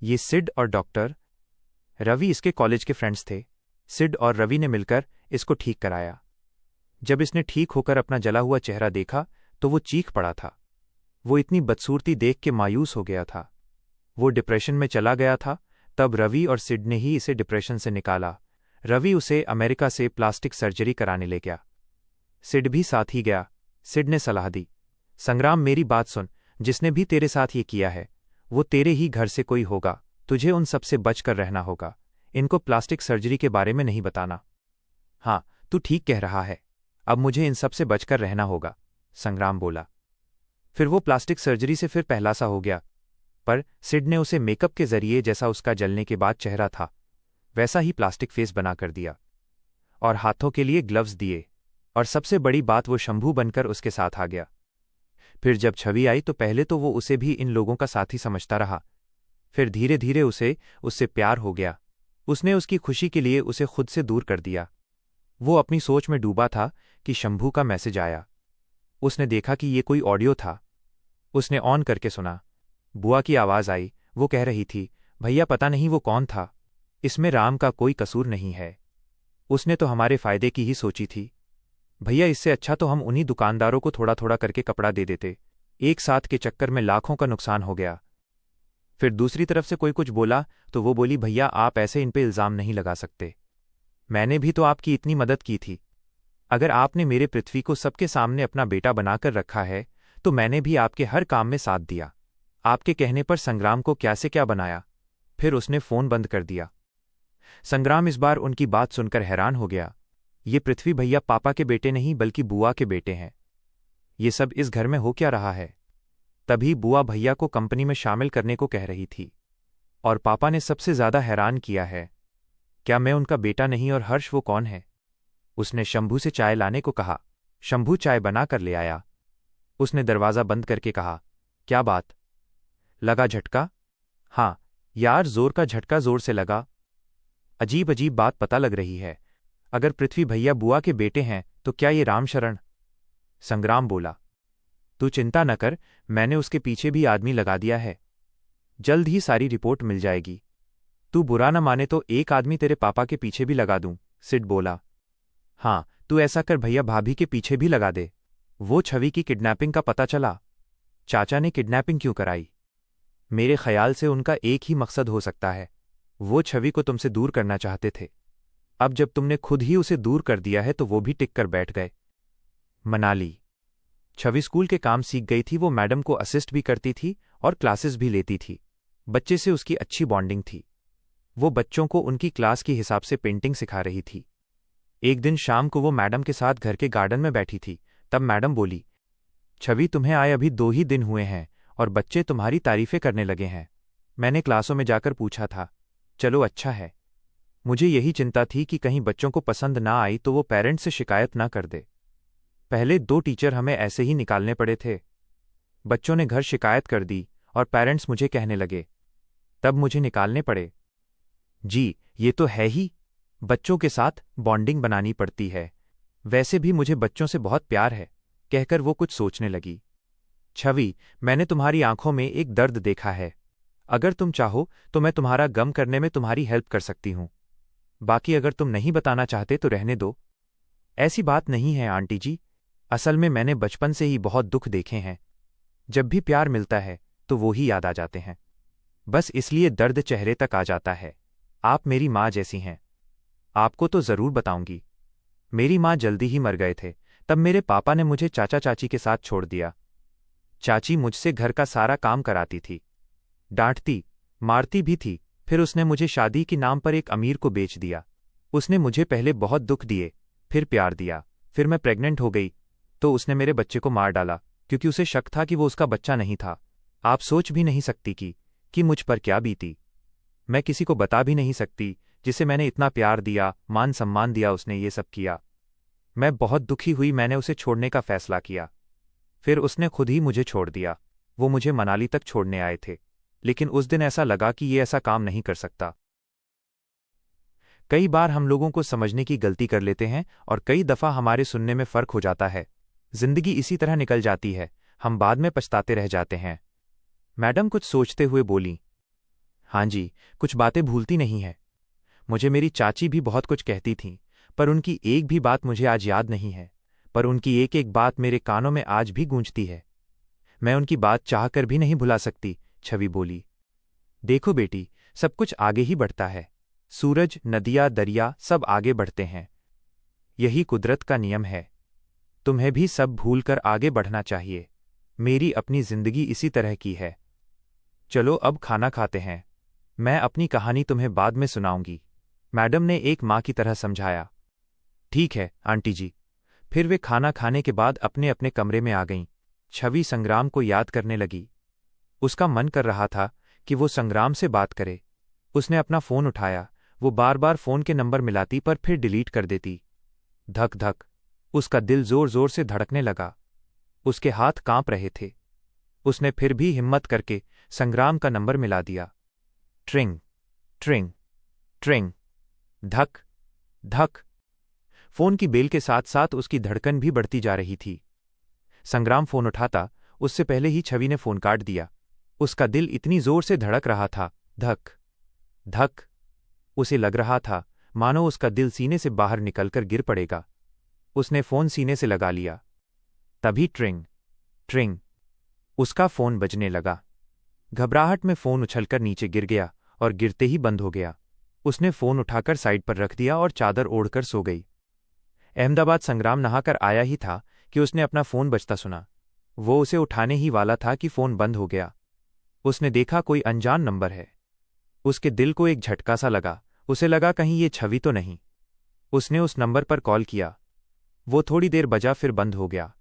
ये सिड और डॉक्टर रवि इसके कॉलेज के फ्रेंड्स थे। सिड और रवि ने मिलकर इसको ठीक कराया। जब इसने ठीक होकर अपना जला हुआ चेहरा देखा तो वो चीख पड़ा था। वो इतनी बदसूरती देख के मायूस हो गया था। वो डिप्रेशन में चला गया था। तब रवि और सिड ने ही इसे डिप्रेशन से निकाला। रवि उसे अमेरिका से प्लास्टिक सर्जरी कराने ले गया। सिड भी साथ ही गया। सिड ने सलाह दी, संग्राम मेरी बात सुन, जिसने भी तेरे साथ ये किया है वो तेरे ही घर से कोई होगा। तुझे उन सब से बच कर रहना होगा। इनको प्लास्टिक सर्जरी के बारे में नहीं बताना। हाँ, तू ठीक कह रहा है। अब मुझे इन सब से बचकर रहना होगा, संग्राम बोला। फिर वो प्लास्टिक सर्जरी से फिर पहला सा हो गया। पर सिड ने उसे मेकअप के जरिए जैसा उसका जलने के बाद चेहरा था वैसा ही प्लास्टिक फेस बना कर दिया और हाथों के लिए ग्लव्स दिए। और सबसे बड़ी बात, वो शंभू बनकर उसके साथ आ गया। फिर जब छवि आई तो पहले तो वो उसे भी इन लोगों का साथी समझता रहा। फिर धीरे धीरे उसे उससे प्यार हो गया। उसने उसकी खुशी के लिए उसे खुद से दूर कर दिया। वो अपनी सोच में डूबा था कि शंभू का मैसेज आया। उसने देखा कि ये कोई ऑडियो था। उसने ऑन करके सुना। बुआ की आवाज़ आई। वो कह रही थी, भैया पता नहीं वो कौन था, इसमें राम का कोई कसूर नहीं है। उसने तो हमारे फायदे की ही सोची थी। भैया इससे अच्छा तो हम उन्हीं दुकानदारों को थोड़ा थोड़ा करके कपड़ा दे देते। एक साथ के चक्कर में लाखों का नुकसान हो गया। फिर दूसरी तरफ से कोई कुछ बोला तो वो बोली, भैया आप ऐसे इन पे इल्ज़ाम नहीं लगा सकते। मैंने भी तो आपकी इतनी मदद की थी। अगर आपने मेरे पृथ्वी को सबके सामने अपना बेटा बनाकर रखा है तो मैंने भी आपके हर काम में साथ दिया। आपके कहने पर संग्राम को क्या से क्या बनाया। फिर उसने फ़ोन बंद कर दिया। संग्राम इस बार उनकी बात सुनकर हैरान हो गया। ये पृथ्वी भैया पापा के बेटे नहीं बल्कि बुआ के बेटे हैं। ये सब इस घर में हो क्या रहा है। तभी बुआ भैया को कंपनी में शामिल करने को कह रही थी। और पापा ने सबसे ज्यादा हैरान किया है। क्या मैं उनका बेटा नहीं और हर्ष वो कौन है। उसने शंभू से चाय लाने को कहा। शंभू चाय बना कर ले आया। उसने दरवाज़ा बंद करके कहा, क्या बात, लगा झटका। हाँ यार, जोर का झटका जोर से लगा। अजीब अजीब बात पता लग रही है। अगर पृथ्वी भैया बुआ के बेटे हैं तो क्या ये रामशरण। संग्राम बोला, तू चिंता न कर, मैंने उसके पीछे भी आदमी लगा दिया है। जल्द ही सारी रिपोर्ट मिल जाएगी। तू बुरा न माने तो एक आदमी तेरे पापा के पीछे भी लगा दूं, सिड बोला। हाँ, तू ऐसा कर, भैया भाभी के पीछे भी लगा दे। वो छवि की किडनैपिंग का पता चला। चाचा ने किडनैपिंग क्यों कराई। मेरे ख्याल से उनका एक ही मकसद हो सकता है। वो छवि को तुमसे दूर करना चाहते थे। अब जब तुमने खुद ही उसे दूर कर दिया है तो वो भी टिक कर बैठ गए। मनाली छवि स्कूल के काम सीख गई थी। वो मैडम को असिस्ट भी करती थी और क्लासेस भी लेती थी। बच्चे से उसकी अच्छी बॉन्डिंग थी। वो बच्चों को उनकी क्लास के हिसाब से पेंटिंग सिखा रही थी। एक दिन शाम को वो मैडम के साथ घर के गार्डन में बैठी थी। तब मैडम बोली, छवि तुम्हें आए अभी 2 ही दिन हुए हैं और बच्चे तुम्हारी तारीफें करने लगे हैं। मैंने क्लासों में जाकर पूछा था। चलो अच्छा है। मुझे यही चिंता थी कि कहीं बच्चों को पसंद ना आई तो वो पेरेंट्स से शिकायत ना कर दे। पहले 2 टीचर हमें ऐसे ही निकालने पड़े थे। बच्चों ने घर शिकायत कर दी और पेरेंट्स मुझे कहने लगे, तब मुझे निकालने पड़े। जी ये तो है ही, बच्चों के साथ बॉन्डिंग बनानी पड़ती है। वैसे भी मुझे बच्चों से बहुत प्यार है। कहकर वो कुछ सोचने लगी। छवि, मैंने तुम्हारी आंखों में एक दर्द देखा है। अगर तुम चाहो तो मैं तुम्हारा गम करने में तुम्हारी हेल्प कर सकती हूं। बाकी अगर तुम नहीं बताना चाहते तो रहने दो। ऐसी बात नहीं है आंटी जी, असल में मैंने बचपन से ही बहुत दुख देखे हैं। जब भी प्यार मिलता है तो वो ही याद आ जाते हैं। बस इसलिए दर्द चेहरे तक आ जाता है। आप मेरी माँ जैसी हैं। आपको तो जरूर बताऊंगी। मेरी माँ जल्दी ही मर गए थे। तब मेरे पापा ने मुझे चाचा चाची के साथ छोड़ दिया। चाची मुझसे घर का सारा काम कराती थी, डांटती मारती भी थी। फिर उसने मुझे शादी के नाम पर एक अमीर को बेच दिया। उसने मुझे पहले बहुत दुख दिए, फिर प्यार दिया। फिर मैं प्रेग्नेंट हो गई तो उसने मेरे बच्चे को मार डाला क्योंकि उसे शक था कि वो उसका बच्चा नहीं था। आप सोच भी नहीं सकती कि मुझ पर क्या बीती। मैं किसी को बता भी नहीं सकती। जिसे मैंने इतना प्यार दिया, मान सम्मान दिया, उसने ये सब किया। मैं बहुत दुखी हुई। मैंने उसे छोड़ने का फैसला किया। फिर उसने खुद ही मुझे छोड़ दिया। वो मुझे मनाली तक छोड़ने आए थे, लेकिन उस दिन ऐसा लगा कि ये ऐसा काम नहीं कर सकता। कई बार हम लोगों को समझने की गलती कर लेते हैं और कई दफ़ा हमारे सुनने में फ़र्क हो जाता है। जिंदगी इसी तरह निकल जाती है, हम बाद में पछताते रह जाते हैं। मैडम कुछ सोचते हुए बोली, हाँ जी, कुछ बातें भूलती नहीं है। मुझे मेरी चाची भी बहुत कुछ कहती थीं, पर उनकी एक भी बात मुझे आज याद नहीं है। पर उनकी एक एक बात मेरे कानों में आज भी गूंजती है। मैं उनकी बात चाहकर भी नहीं भुला सकती, छवि बोली। देखो बेटी, सब कुछ आगे ही बढ़ता है। सूरज, नदियाँ, दरिया सब आगे बढ़ते हैं। यही कुदरत का नियम है। तुम्हें भी सब भूलकर आगे बढ़ना चाहिए। मेरी अपनी जिंदगी इसी तरह की है। चलो अब खाना खाते हैं। मैं अपनी कहानी तुम्हें बाद में सुनाऊंगी, मैडम ने एक माँ की तरह समझाया। ठीक है आंटी जी। फिर वे खाना खाने के बाद अपने अपने कमरे में आ गईं। छवि संग्राम को याद करने लगी। उसका मन कर रहा था कि वो संग्राम से बात करे। उसने अपना फ़ोन उठाया। वो बार बार फ़ोन के नंबर मिलाती पर फिर डिलीट कर देती। धक धक, उसका दिल जोर जोर से धड़कने लगा। उसके हाथ कांप रहे थे। उसने फिर भी हिम्मत करके संग्राम का नंबर मिला दिया। ट्रिंग ट्रिंग ट्रिंग, धक धक। फोन की बेल के साथ साथ उसकी धड़कन भी बढ़ती जा रही थी। संग्राम फोन उठाता उससे पहले ही छवि ने फोन काट दिया। उसका दिल इतनी जोर से धड़क रहा था, धक धक। उसे लग रहा था मानो उसका दिल सीने से बाहर निकलकर गिर पड़ेगा। उसने फोन सीने से लगा लिया। तभी ट्रिंग ट्रिंग, उसका फोन बजने लगा। घबराहट में फोन उछलकर नीचे गिर गया और गिरते ही बंद हो गया। उसने फोन उठाकर साइड पर रख दिया और चादर ओढ़कर सो गई। अहमदाबाद संग्राम नहाकर आया ही था कि उसने अपना फोन बजता सुना। वो उसे उठाने ही वाला था कि फोन बंद हो गया। उसने देखा कोई अनजान नंबर है। उसके दिल को एक झटका सा लगा। उसे लगा कहीं ये छवि तो नहीं। उसने उस नंबर पर कॉल किया। वो थोड़ी देर बजा फिर बंद हो गया।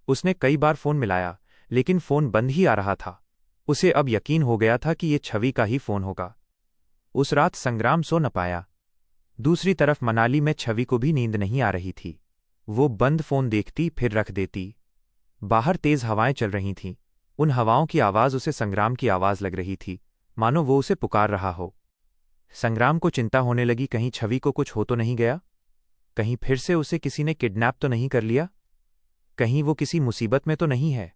उसने कई बार फोन मिलाया लेकिन फोन बंद ही आ रहा था। उसे अब यकीन हो गया था कि ये छवि का ही फोन होगा। उस रात संग्राम सो न पाया। दूसरी तरफ मनाली में छवि को भी नींद नहीं आ रही थी। वो बंद फोन देखती फिर रख देती। बाहर तेज हवाएं चल रही थीं। उन हवाओं की आवाज़ उसे संग्राम की आवाज़ लग रही थी, मानो वो उसे पुकार रहा हो। संग्राम को चिंता होने लगी, कहीं छवि को कुछ हो तो नहीं गया? कहीं फिर से उसे किसी ने किडनैप तो नहीं कर लिया? कहीं वो किसी मुसीबत में तो नहीं है?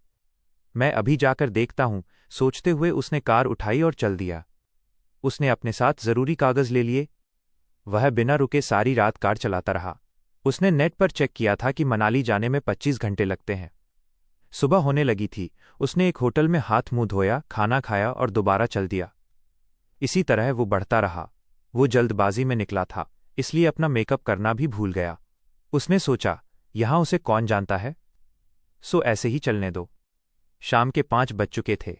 मैं अभी जाकर देखता हूं, सोचते हुए उसने कार उठाई और चल दिया। उसने अपने साथ जरूरी कागज ले लिए। वह बिना रुके सारी रात कार चलाता रहा। उसने नेट पर चेक किया था कि मनाली जाने में 25 घंटे लगते हैं। सुबह होने लगी थी। उसने एक होटल में हाथ मुंह धोया, खाना खाया और दोबारा चल दिया। इसी तरह वो बढ़ता रहा। वो जल्दबाजी में निकला था, इसलिए अपना मेकअप करना भी भूल गया। उसने सोचा, यहां उसे कौन जानता है, सो ऐसे ही चलने दो। शाम के 5 बज चुके थे।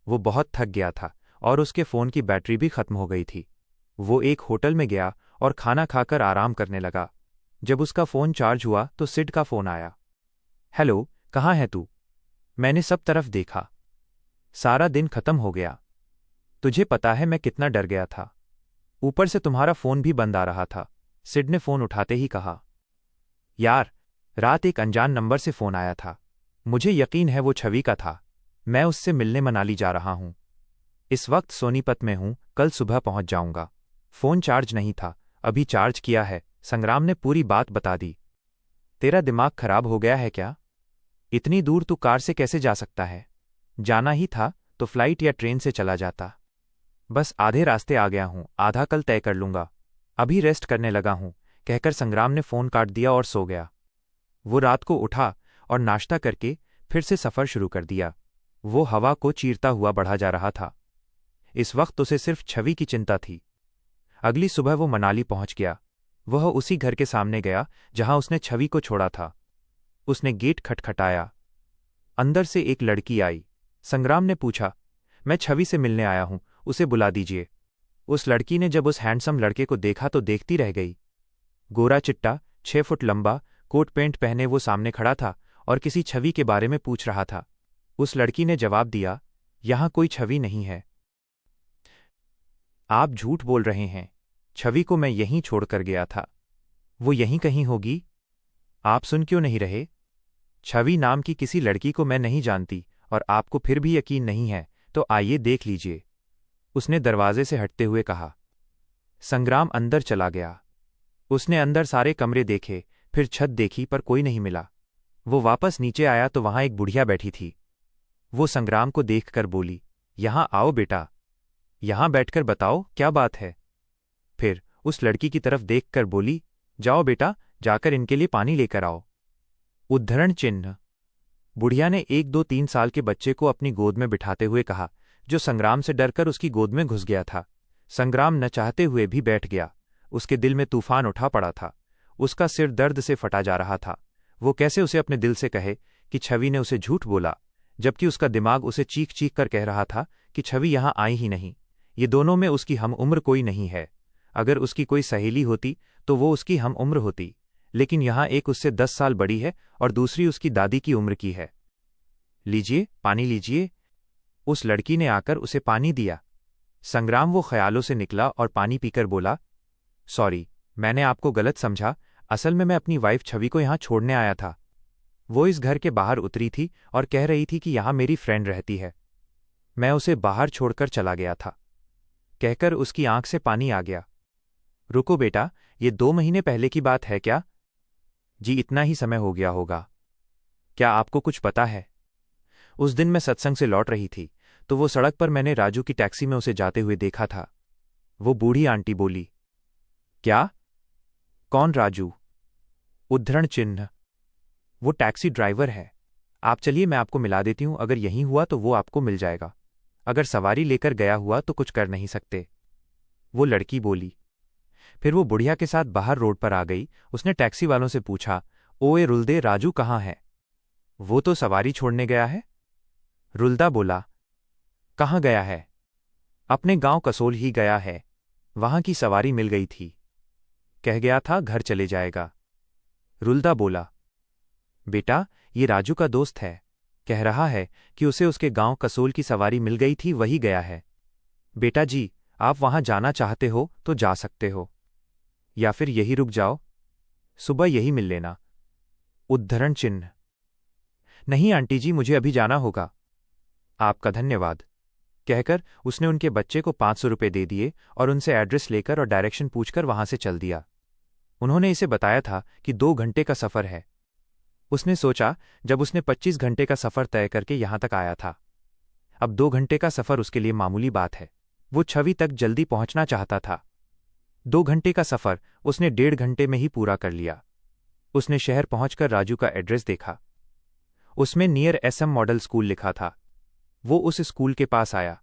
वो बहुत थक गया था और उसके फ़ोन की बैटरी भी खत्म हो गई थी। वो एक होटल में गया और खाना खाकर आराम करने लगा। जब उसका फ़ोन चार्ज हुआ तो सिड का फ़ोन आया। हेलो, कहाँ है तू? मैंने सब तरफ देखा। सारा दिन खत्म हो गया। तुझे पता है मैं कितना डर गया था। ऊपर से तुम्हारा फ़ोन भी बंद आ रहा था। सिड ने फ़ोन उठाते ही कहा। यार, रात एक अनजान नंबर से फ़ोन आया था। मुझे यकीन है वो छवि का था। मैं उससे मिलने मनाली जा रहा हूं। इस वक्त सोनीपत में हूं, कल सुबह पहुंच जाऊंगा। फ़ोन चार्ज नहीं था, अभी चार्ज किया है। संग्राम ने पूरी बात बता दी। तेरा दिमाग खराब हो गया है क्या? इतनी दूर तू कार से कैसे जा सकता है? जाना ही था तो फ्लाइट या ट्रेन से चला जाता। बस आधे रास्ते आ गया हूं, आधा कल तय कर लूंगा। अभी रेस्ट करने लगा हूं, कहकर संग्राम ने फ़ोन काट दिया और सो गया। वो रात को उठा और नाश्ता करके फिर से सफ़र शुरू कर दिया। वो हवा को चीरता हुआ बढ़ा जा रहा था। इस वक्त उसे सिर्फ छवि की चिंता थी। अगली सुबह वो मनाली पहुंच गया। वह उसी घर के सामने गया जहां उसने छवि को छोड़ा था। उसने गेट खटखटाया। अंदर से एक लड़की आई। संग्राम ने पूछा, मैं छवि से मिलने आया हूं, उसे बुला दीजिए। उस लड़की ने जब उस हैंडसम लड़के को देखा तो देखती रह गई। गोरा चिट्टा, 6 फुट लंबा, कोट पैंट पहने वो सामने खड़ा था और किसी छवि के बारे में पूछ रहा था। उस लड़की ने जवाब दिया, यहां कोई छवि नहीं है। आप झूठ बोल रहे हैं। छवि को मैं यहीं छोड़कर गया था। वो यहीं कहीं होगी। आप सुन क्यों नहीं रहे? छवि नाम की किसी लड़की को मैं नहीं जानती और आपको फिर भी यकीन नहीं है तो आइए देख लीजिए, उसने दरवाजे से हटते हुए कहा। संग्राम अंदर चला गया। उसने अंदर सारे कमरे देखे, फिर छत देखी पर कोई नहीं मिला। वो वापस नीचे आया तो वहां एक बुढ़िया बैठी थी। वो संग्राम को देखकर बोली, यहां आओ बेटा। यहां बैठकर बताओ क्या बात है। फिर उस लड़की की तरफ देखकर बोली, जाओ बेटा, जाकर इनके लिए पानी लेकर आओ। उद्धरण चिन्ह। बुढ़िया ने 1-2-3 साल के बच्चे को अपनी गोद में बिठाते हुए कहा, जो संग्राम से डरकर उसकी गोद में घुस गया था। संग्राम न चाहते हुए भी बैठ गया। उसके दिल में तूफान उठा पड़ा था। उसका सिर दर्द से फटा जा रहा था। वो कैसे उसे अपने दिल से कहे कि छवि ने उसे झूठ बोला, जबकि उसका दिमाग उसे चीख चीख कर कह रहा था कि छवि यहां आई ही नहीं। ये दोनों में उसकी हम उम्र कोई नहीं है। अगर उसकी कोई सहेली होती तो वो उसकी हम उम्र होती, लेकिन यहां एक उससे 10 साल बड़ी है और दूसरी उसकी दादी की उम्र की है। लीजिए, पानी लीजिए। उस लड़की ने आकर उसे पानी दिया। संग्राम वो ख्यालों से निकला और पानी पीकर बोला, सॉरी, मैंने आपको गलत समझा। असल में मैं अपनी वाइफ छवि को यहां छोड़ने आया था। वो इस घर के बाहर उतरी थी और कह रही थी कि यहां मेरी फ्रेंड रहती है। मैं उसे बाहर छोड़कर चला गया था। कहकर उसकी आंख से पानी आ गया। रुको बेटा, ये 2 महीने पहले की बात है क्या? जी, इतना ही समय हो गया होगा। क्या आपको कुछ पता है? उस दिन मैं सत्संग से लौट रही थी तो वो सड़क पर मैंने राजू की टैक्सी में उसे जाते हुए देखा था। वो बूढ़ी आंटी बोली। क्या? कौन राजू? उद्धरण चिन्ह। वो टैक्सी ड्राइवर है। आप चलिए, मैं आपको मिला देती हूं। अगर यहीं हुआ तो वो आपको मिल जाएगा। अगर सवारी लेकर गया हुआ तो कुछ कर नहीं सकते। वो लड़की बोली। फिर वो बुढ़िया के साथ बाहर रोड पर आ गई। उसने टैक्सी वालों से पूछा, ओए रुल्दे, राजू कहाँ है? वो तो सवारी छोड़ने गया है। रुल्दा बोला, कहाँ गया है? अपने गांव कसोल ही गया है। वहां की सवारी मिल गई थी। कह गया था घर चले जाएगा। रुल्दा बोला, बेटा, ये राजू का दोस्त है। कह रहा है कि उसे उसके गांव कसोल की सवारी मिल गई थी, वही गया है। बेटा जी, आप वहां जाना चाहते हो तो जा सकते हो, या फिर यही रुक जाओ, सुबह यही मिल लेना। उद्धरण चिन्ह। नहीं आंटी जी, मुझे अभी जाना होगा। आपका धन्यवाद। कहकर उसने उनके बच्चे को 500 रुपये दे दिए और उनसे एड्रेस लेकर और डायरेक्शन पूछकर वहां से चल दिया। उन्होंने इसे बताया था कि 2 घंटे का सफर है। उसने सोचा, जब उसने 25 घंटे का सफर तय करके यहां तक आया था, अब 2 घंटे का सफर उसके लिए मामूली बात है। वो छवि तक जल्दी पहुंचना चाहता था। 2 घंटे का सफर उसने 1.5 घंटे में ही पूरा कर लिया। उसने शहर पहुंचकर राजू का एड्रेस देखा। उसमें नियर SM मॉडल स्कूल लिखा था। वो उस स्कूल के पास आया।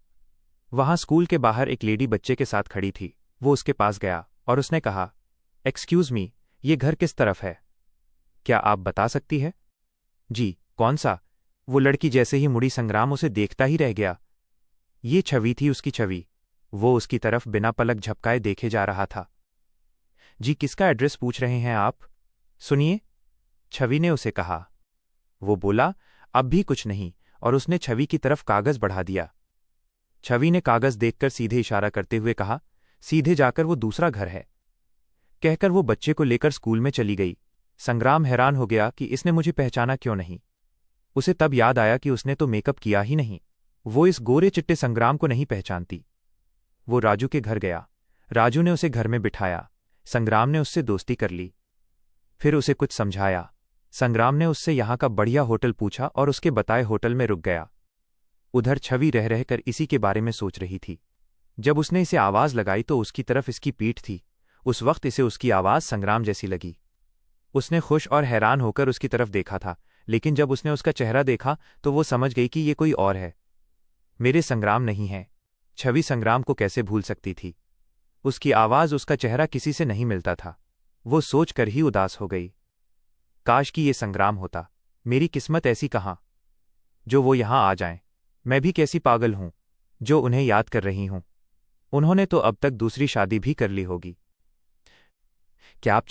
वहां स्कूल के बाहर एक लेडी बच्चे के साथ खड़ी थी। वो उसके पास गया और उसने कहा, एक्सक्यूज मी, ये घर किस तरफ है? क्या आप बता सकती है? जी, कौन सा? वो लड़की जैसे ही मुड़ी, संग्राम उसे देखता ही रह गया। ये छवि थी, उसकी छवि। वो उसकी तरफ बिना पलक झपकाए देखे जा रहा था। जी, किसका एड्रेस पूछ रहे हैं आप? सुनिए, छवि ने उसे कहा। वो बोला, अब भी कुछ नहीं, और उसने छवि की तरफ कागज बढ़ा दिया। छवि ने कागज देखकर सीधे इशारा करते हुए कहा, सीधे जाकर वो दूसरा घर है। कहकर वो बच्चे को लेकर स्कूल में चली गई। संग्राम हैरान हो गया कि इसने मुझे पहचाना क्यों नहीं। उसे तब याद आया कि उसने तो मेकअप किया ही नहीं। वो इस गोरे चिट्टे संग्राम को नहीं पहचानती। वो राजू के घर गया। राजू ने उसे घर में बिठाया। संग्राम ने उससे दोस्ती कर ली। फिर उसे कुछ समझाया। संग्राम ने उससे यहाँ का बढ़िया होटल पूछा और उसके बताए होटल में रुक गया। उधर छवि रह रहकर इसी के बारे में सोच रही थी। जब उसने इसे आवाज लगाई तो उसकी तरफ इसकी पीठ थी। उस वक्त इसे उसकी आवाज संग्राम जैसी लगी। उसने खुश और हैरान होकर उसकी तरफ देखा था, लेकिन जब उसने उसका चेहरा देखा तो वो समझ गई कि ये कोई और है। मेरे संग्राम नहीं है। छवि संग्राम को कैसे भूल सकती थी? उसकी आवाज, उसका चेहरा किसी से नहीं मिलता था। वो सोचकर ही उदास हो गई। काश कि ये संग्राम होता। मेरी किस्मत ऐसी कहाँ जो वो यहां आ जाएं। मैं भी कैसी पागल हूं जो उन्हें याद कर रही हूं। उन्होंने तो अब तक दूसरी शादी भी कर ली होगी। क्या आप